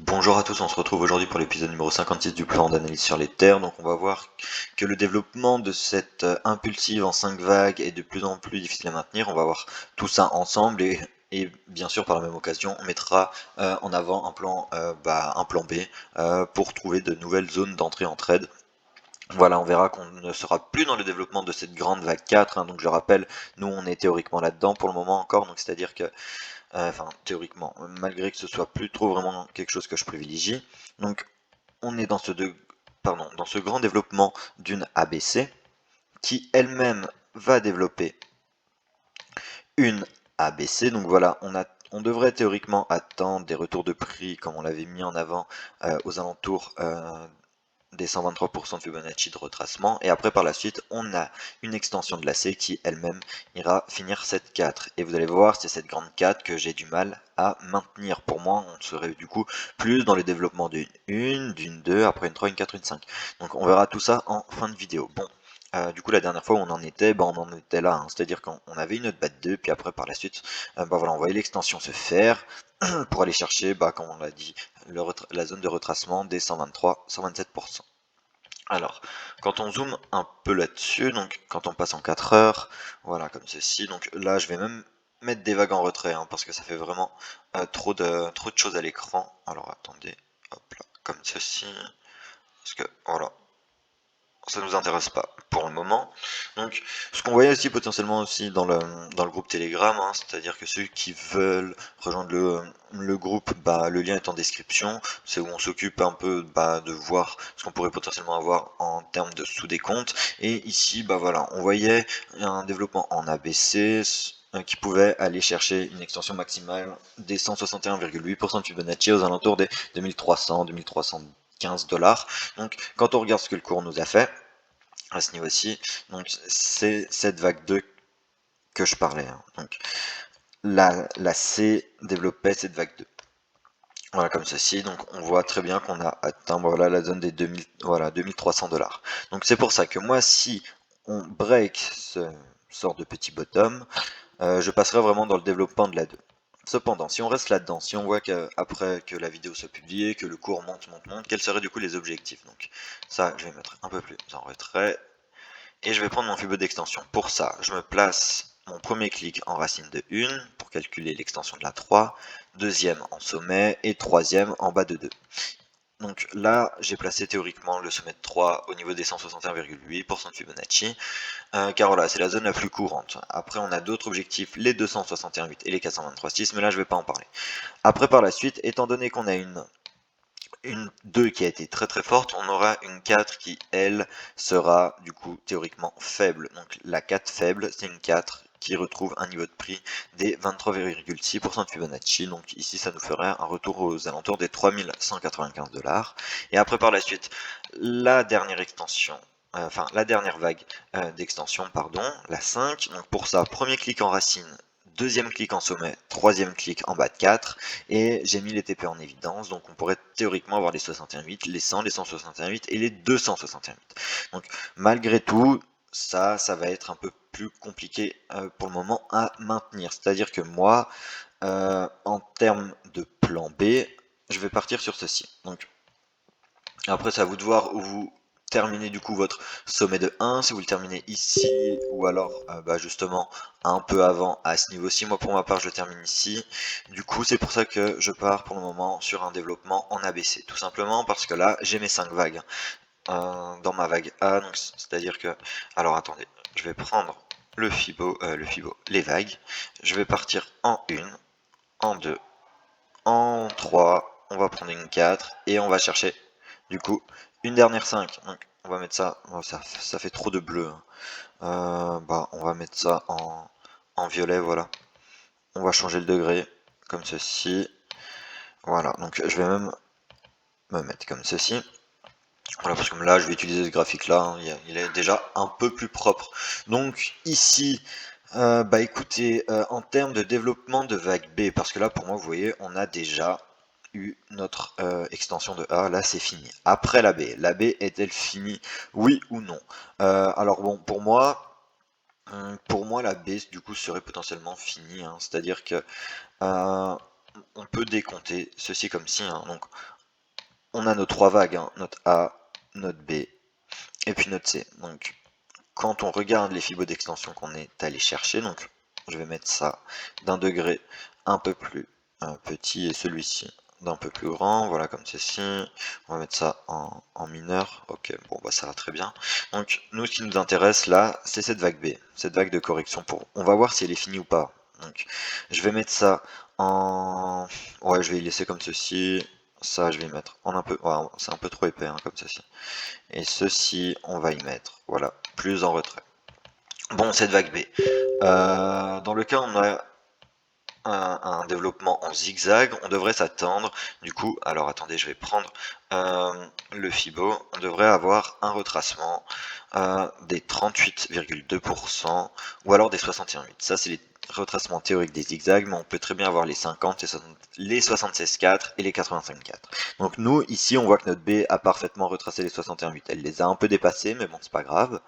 Bonjour à tous, on se retrouve aujourd'hui pour l'épisode numéro 56 du plan d'analyse sur les terres. Donc on va voir que le développement de cette impulsive en 5 vagues est de plus en plus difficile à maintenir. On va voir tout ça ensemble et bien sûr par la même occasion on mettra en avant un plan B pour trouver de nouvelles zones d'entrée en trade. Voilà, on verra qu'on ne sera plus dans le développement de cette grande vague 4, hein. Donc je rappelle, nous on est théoriquement là-dedans pour le moment encore, donc c'est-à-dire que enfin théoriquement, malgré que ce soit plus trop vraiment quelque chose que je privilégie. Donc on est dans ce grand développement d'une ABC qui elle-même va développer une ABC. Donc voilà, on devrait théoriquement attendre des retours de prix comme on l'avait mis en avant aux alentours des 123% de Fibonacci de retracement, et après par la suite on a une extension de la C qui elle-même ira finir cette 4, et vous allez voir c'est cette grande 4 que j'ai du mal à maintenir. Pour moi on serait du coup plus dans le développement d'une 1, d'une 2, après une 3, une 4, une 5. Donc on verra tout ça en fin de vidéo. Bon, du coup la dernière fois où on en était, on en était là, hein. C'est-à-dire qu'on avait une autre batte 2, puis après par la suite, voilà, on voyait l'extension se faire, pour aller chercher, comme on l'a dit, la zone de retracement des 123-127%. Alors, quand on zoome un peu là-dessus, donc quand on passe en 4 heures, voilà, comme ceci, donc là je vais même mettre des vagues en retrait, hein, parce que ça fait vraiment trop de choses à l'écran. Alors attendez, hop là, comme ceci, parce que voilà, ça nous intéresse pas pour le moment. Donc, ce qu'on voyait aussi potentiellement aussi dans le groupe Telegram, hein, c'est-à-dire que ceux qui veulent rejoindre le groupe, le lien est en description. C'est où on s'occupe un peu de voir ce qu'on pourrait potentiellement avoir en termes de sous-décompte. Et ici, voilà, on voyait un développement en ABC qui pouvait aller chercher une extension maximale des 161,8% de Fibonacci aux alentours des 2300-2315 $. Donc quand on regarde ce que le cours nous a fait à ce niveau-ci, donc c'est cette vague 2 que je parlais, hein. Donc la C développait cette vague 2. Voilà, comme ceci, donc on voit très bien qu'on a atteint la zone des 2000, voilà, 2300 $. Donc c'est pour ça que moi, si on break ce sort de petit bottom, je passerai vraiment dans le développement de la 2. Cependant, si on reste là-dedans, si on voit qu'après que la vidéo soit publiée, que le cours monte, quels seraient du coup les objectifs? Donc ça, je vais mettre un peu plus en retrait, et je vais prendre mon Fibo d'extension. Pour ça, je me place mon premier clic en racine de 1 pour calculer l'extension de la 3, deuxième en sommet et troisième en bas de 2. Donc là, j'ai placé théoriquement le sommet de 3 au niveau des 161,8% de Fibonacci, car voilà, c'est la zone la plus courante. Après, on a d'autres objectifs, les 261,8 et les 423,6, mais là, je ne vais pas en parler. Après, par la suite, étant donné qu'on a une 2 qui a été très très forte, on aura une 4 qui, elle, sera du coup théoriquement faible. Donc la 4 faible, c'est une 4 qui retrouve un niveau de prix des 23,6% de Fibonacci. Donc ici, ça nous ferait un retour aux alentours des 3195 $. Et après, par la suite, la dernière extension, la dernière vague d'extension, pardon, la 5. Donc pour ça, premier clic en racine, deuxième clic en sommet, troisième clic en bas de 4, et j'ai mis les TP en évidence, donc on pourrait théoriquement avoir les 61,8, les 100, les 161,8 et les 261,8. Donc malgré tout, ça va être un peu plus compliqué pour le moment à maintenir. C'est-à-dire que moi, en termes de plan B, je vais partir sur ceci. Donc après, c'est à vous de voir où vous terminez du coup votre sommet de 1, si vous le terminez ici, ou alors justement un peu avant à ce niveau-ci. Moi pour ma part je le termine ici. Du coup c'est pour ça que je pars pour le moment sur un développement en ABC. Tout simplement parce que là j'ai mes 5 vagues dans ma vague A. Donc c'est-à-dire que... Alors attendez, je vais prendre le Fibo, les vagues. Je vais partir en 1, en 2, en 3, on va prendre une 4 et on va chercher du coup une dernière 5. Donc on va mettre ça, oh, ça fait trop de bleu, hein. On va mettre ça en violet, voilà. On va changer le degré comme ceci. Voilà, donc je vais même me mettre comme ceci. Voilà, parce que là je vais utiliser ce graphique là, hein. Il est déjà un peu plus propre. Donc ici, écoutez, en termes de développement de vague B, parce que là pour moi vous voyez on a déjà eu notre extension de A, là c'est fini. Après la B est-elle finie, oui ou non? Alors bon, pour moi la B du coup serait potentiellement finie, hein. C'est-à-dire que on peut décompter ceci comme ci, hein. Donc on a nos trois vagues, hein, notre A, notre B et puis notre C. Donc quand on regarde les fibos d'extension qu'on est allé chercher, donc je vais mettre ça d'un degré un peu plus petit et celui-ci d'un peu plus grand, voilà comme ceci. On va mettre ça en mineur, ok, bon bah ça va très bien. Donc nous ce qui nous intéresse là, c'est cette vague B, cette vague de correction pour, on va voir si elle est finie ou pas. Donc je vais mettre ça en, ouais je vais y laisser comme ceci, ça je vais y mettre en un peu, ouais, c'est un peu trop épais hein, comme ceci. Et ceci on va y mettre, voilà, plus en retrait. Bon, cette vague B. Dans le cas où on a un développement en zigzag, on devrait s'attendre, du coup, alors attendez, je vais prendre le Fibo, on devrait avoir un retracement des 38,2% ou alors des 61,8%. Ça, c'est les retracements théoriques des zigzags, mais on peut très bien avoir les 50, les 76,4 et les 85,4. Donc nous, ici, on voit que notre B a parfaitement retracé les 61,8. Elle les a un peu dépassés, mais bon, c'est pas grave.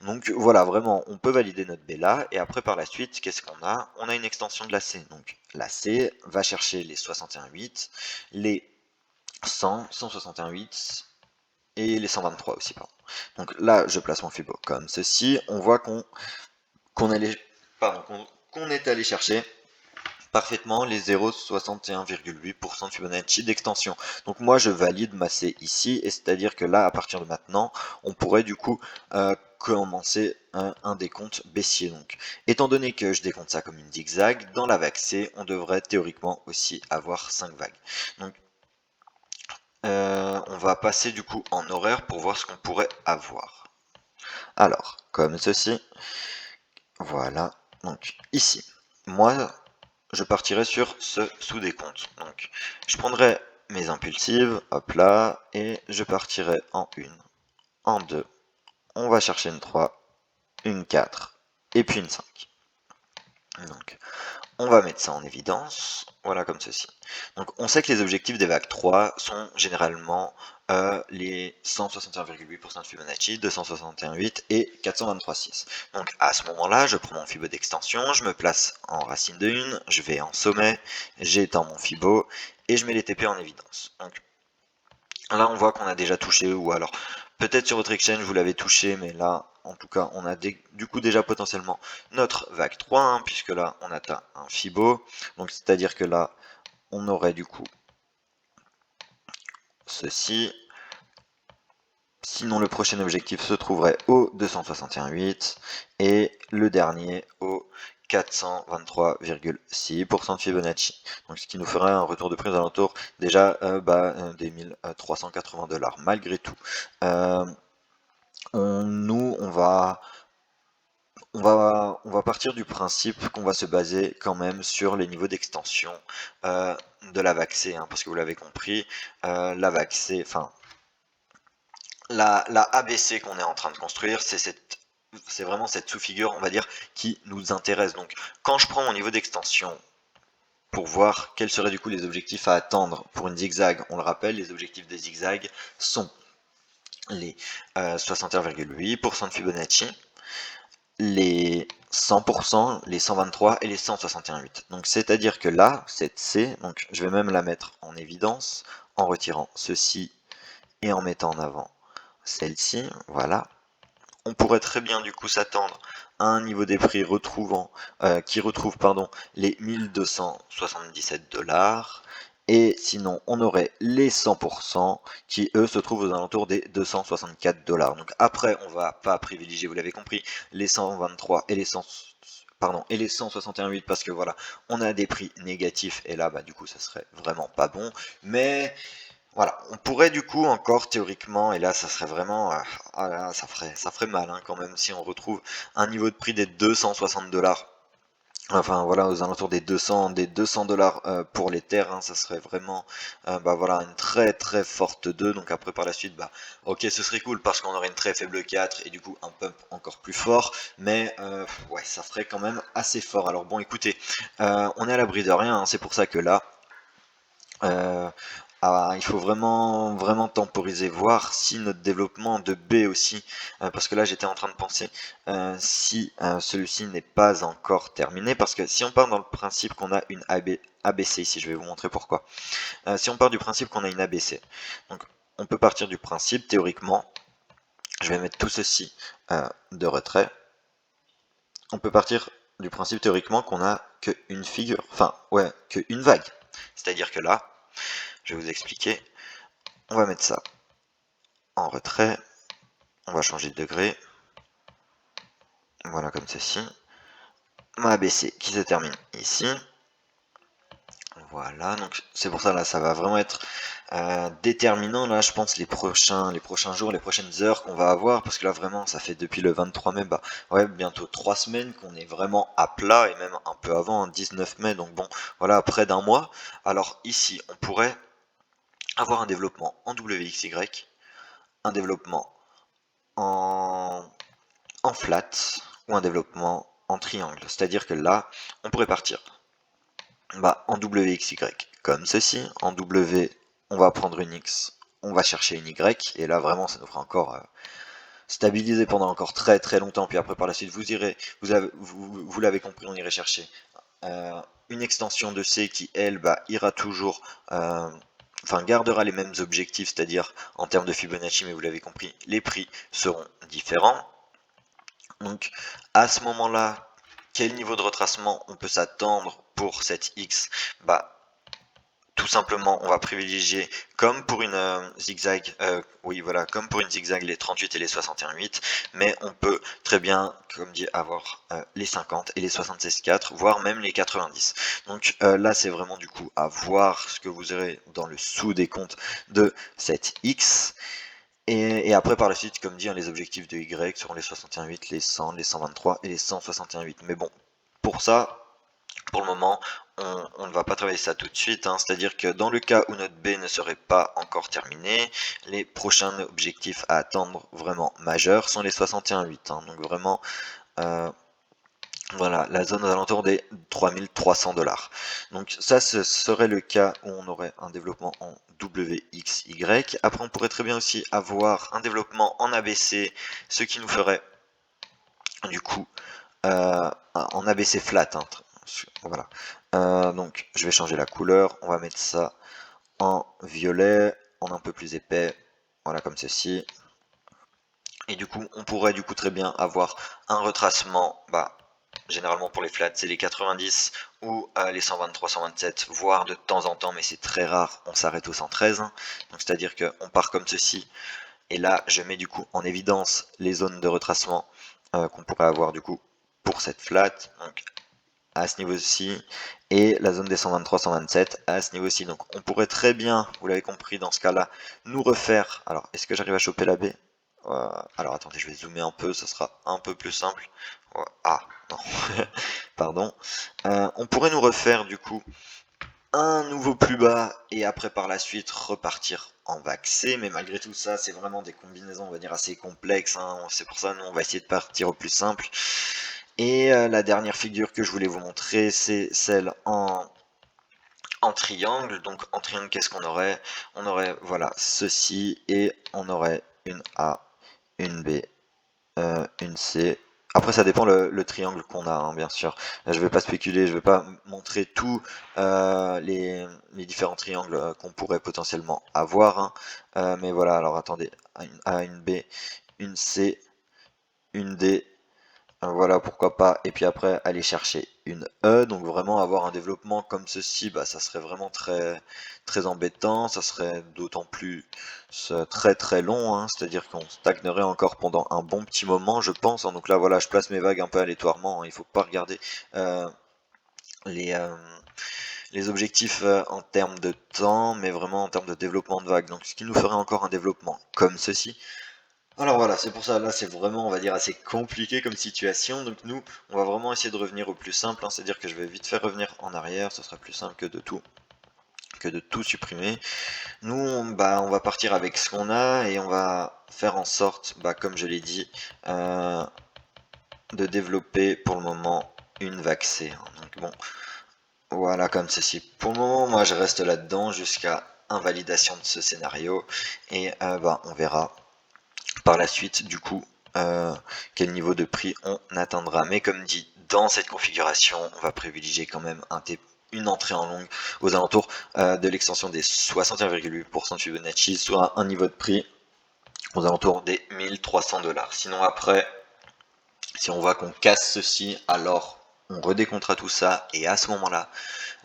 Donc voilà, vraiment, on peut valider notre B là, et après par la suite, qu'est-ce qu'on a? On a une extension de la C. Donc la C va chercher les 61,8, les 100, 161,8 et les 123 aussi, pardon. Donc là, je place mon Fibo comme ceci. On voit qu'on est allé chercher parfaitement les 0,61,8% de Fibonacci d'extension. Donc moi je valide ma C ici, et c'est-à-dire que là à partir de maintenant on pourrait du coup commencer un décompte baissier. Donc étant donné que je décompte ça comme une zigzag, dans la vague C on devrait théoriquement aussi avoir 5 vagues. Donc on va passer du coup en horaire pour voir ce qu'on pourrait avoir. Alors comme ceci, voilà, donc ici, moi je partirai sur ce sous-décompte. Donc, je prendrai mes impulsives, hop là, et je partirai en 1, en 2, on va chercher une 3, une 4, et puis une 5. Donc, on va mettre ça en évidence, voilà comme ceci. Donc on sait que les objectifs des vagues 3 sont généralement les 161,8% de Fibonacci, 261,8 et 423,6. Donc à ce moment-là, je prends mon Fibo d'extension, je me place en racine de 1, je vais en sommet, j'étends mon Fibo et je mets les TP en évidence. Donc là on voit qu'on a déjà touché, ou alors peut-être sur votre exchange vous l'avez touché, mais là en tout cas on a du coup déjà potentiellement notre vague 3, hein, puisque là on atteint un Fibo, donc c'est à dire que là on aurait du coup ceci. Sinon le prochain objectif se trouverait au 261,8 et le dernier au 423,6% de Fibonacci. Donc ce qui nous ferait un retour de prix aux alentours déjà des 1380 $. Malgré tout, on va partir du principe qu'on va se baser quand même sur les niveaux d'extension de la vague C, hein, parce que vous l'avez compris, la vague C, enfin la ABC qu'on est en train de construire, c'est vraiment cette sous-figure, on va dire, qui nous intéresse. Donc quand je prends mon niveau d'extension pour voir quels seraient du coup les objectifs à attendre pour une zigzag, on le rappelle, les objectifs des zigzags sont les 61,8% de Fibonacci, les 100%, les 123 et les 161,8. Donc c'est-à-dire que là, cette C, donc je vais même la mettre en évidence en retirant ceci et en mettant en avant celle-ci, voilà. On pourrait très bien du coup s'attendre à un niveau des prix qui retrouve les 1277 $. Et sinon, on aurait les 100% qui, eux, se trouvent aux alentours des 264 $. Donc après, on va pas privilégier, vous l'avez compris, les 123 et les 161,8 parce que voilà, on a des prix négatifs et là, bah du coup, ça serait vraiment pas bon. Mais voilà, on pourrait du coup encore théoriquement, et là ça serait vraiment, ah là, ça ferait mal hein, quand même si on retrouve un niveau de prix des 260 $. Enfin voilà, aux alentours des 200 $ pour les terres, hein, ça serait vraiment voilà, une très très forte 2. Donc après par la suite, bah ok, ce serait cool parce qu'on aurait une très faible 4 et du coup un pump encore plus fort, mais ouais, ça ferait quand même assez fort. Alors bon, écoutez, on est à l'abri de rien, hein, c'est pour ça que là, il faut vraiment temporiser, voir si notre développement de B aussi, parce que là j'étais en train de penser si celui-ci n'est pas encore terminé, parce que si on part dans le principe qu'on a une ABC ici, je vais vous montrer pourquoi. Si on part du principe qu'on a une ABC, donc on peut partir du principe théoriquement, je vais mettre tout ceci de retrait, on peut partir du principe théoriquement qu'on a qu'une figure, enfin ouais, qu'une vague. C'est-à-dire que là, je vais vous expliquer, on va mettre ça en retrait, on va changer de degré, voilà comme ceci, ma ABC qui se termine ici, voilà, donc c'est pour ça là, ça va vraiment être déterminant là, je pense les prochains jours, les prochaines heures qu'on va avoir, parce que là vraiment, ça fait depuis le 23 mai, bah ouais, bientôt 3 semaines qu'on est vraiment à plat, et même un peu avant, hein, 19 mai, donc bon, voilà, près d'un mois. Alors ici, on pourrait avoir un développement en WXY, un développement en flat, ou un développement en triangle. C'est-à-dire que là, on pourrait partir en WXY comme ceci, en W, on va prendre une X, on va chercher une Y, et là vraiment ça nous fera encore stabiliser pendant encore très très longtemps, puis après par la suite vous l'avez compris, on irait chercher une extension de C qui elle ira toujours enfin gardera les mêmes objectifs, c'est-à-dire en termes de Fibonacci, mais vous l'avez compris, les prix seront différents. Donc à ce moment-là, quel niveau de retracement on peut s'attendre pour cette X? Tout simplement, on va privilégier, comme pour une zigzag, oui voilà, comme pour une zigzag, les 38 et les 61,8, mais on peut très bien, comme dit, avoir les 50 et les 76,4, voire même les 90. Donc là, c'est vraiment du coup à voir ce que vous aurez dans le sous-décompte de cette X. Et après, par la suite, comme dit, hein, les objectifs de Y seront les 61,8, les 100, les 123 et les 161,8. Mais bon, pour ça, pour le moment, on ne va pas travailler ça tout de suite, hein. C'est-à-dire que dans le cas où notre B ne serait pas encore terminé, les prochains objectifs à attendre vraiment majeurs sont les 61,8, hein. Donc vraiment, voilà, la zone aux alentours des 3300$. Donc ça, ce serait le cas où on aurait un développement en WXY. Après, on pourrait très bien aussi avoir un développement en ABC, ce qui nous ferait du coup en ABC flat, hein. Voilà. Donc je vais changer la couleur, on va mettre ça en violet, en un peu plus épais, voilà comme ceci. Et du coup, on pourrait du coup très bien avoir un retracement, généralement pour les flats, c'est les 90 ou les 123, 127, voire de temps en temps, mais c'est très rare, on s'arrête au 113. Donc c'est-à-dire qu'on part comme ceci, et là je mets du coup en évidence les zones de retracement qu'on pourrait avoir du coup pour cette flat. Donc à ce niveau-ci, et la zone des 123, 127 à ce niveau-ci. Donc on pourrait très bien, vous l'avez compris dans ce cas-là, nous refaire. Alors, est-ce que j'arrive à choper la baie? Alors attendez, je vais zoomer un peu, ça sera un peu plus simple. Ah, non, pardon. On pourrait nous refaire du coup un nouveau plus bas, et après par la suite repartir en vague C, mais malgré tout ça, c'est vraiment des combinaisons, on va dire, assez complexes, hein. C'est pour ça, nous, on va essayer de partir au plus simple. Et la dernière figure que je voulais vous montrer, c'est celle en triangle. Donc en triangle, qu'est-ce qu'on aurait? On aurait, voilà, ceci, et on aurait une A, une B, une C. Après, ça dépend le triangle qu'on a, hein, bien sûr. Là, je vais pas spéculer, je vais pas montrer tous les différents triangles qu'on pourrait potentiellement avoir, hein. Mais voilà, alors attendez, une A, une B, une C, une D, voilà, pourquoi pas. Et puis après, aller chercher une E. Donc vraiment avoir un développement comme ceci, ça serait vraiment très très embêtant. Ça serait d'autant plus très très long, hein. C'est-à-dire qu'on stagnerait encore pendant un bon petit moment, je pense, hein. Donc là, voilà, je place mes vagues un peu aléatoirement, hein. Il faut pas regarder les les objectifs en termes de temps, mais vraiment en termes de développement de vagues. Donc ce qui nous ferait encore un développement comme ceci. Alors voilà, c'est pour ça, là c'est vraiment, on va dire, assez compliqué comme situation. Donc nous, on va vraiment essayer de revenir au plus simple, hein. C'est-à-dire que je vais vite faire revenir en arrière, ce sera plus simple que de tout supprimer. Nous, on va partir avec ce qu'on a, et on va faire en sorte, comme je l'ai dit, de développer pour le moment une vague C, hein. Donc bon, voilà comme ceci. Pour le moment, moi je reste là-dedans jusqu'à invalidation de ce scénario, et on verra par la suite du coup quel niveau de prix on atteindra. Mais comme dit, dans cette configuration, on va privilégier quand même une entrée en longue aux alentours de l'extension des 61,8% de Fibonacci, soit un niveau de prix aux alentours des 1300$. Sinon après, si on voit qu'on casse ceci, alors on redécomptera tout ça, et à ce moment-là,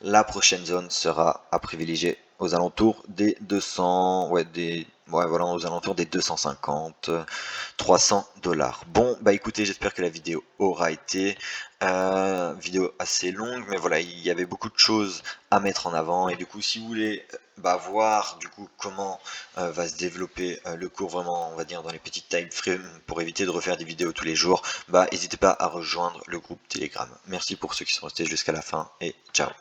la prochaine zone sera à privilégier aux alentours des 200, voilà, aux alentours des 250, 300$. Bon, bah écoutez, j'espère que la vidéo aura été vidéo assez longue, mais voilà, il y avait beaucoup de choses à mettre en avant, et du coup, si vous voulez voir du coup comment va se développer le cours vraiment, on va dire, dans les petites time frames pour éviter de refaire des vidéos tous les jours, n'hésitez pas à rejoindre le groupe Telegram. Merci pour ceux qui sont restés jusqu'à la fin, et ciao.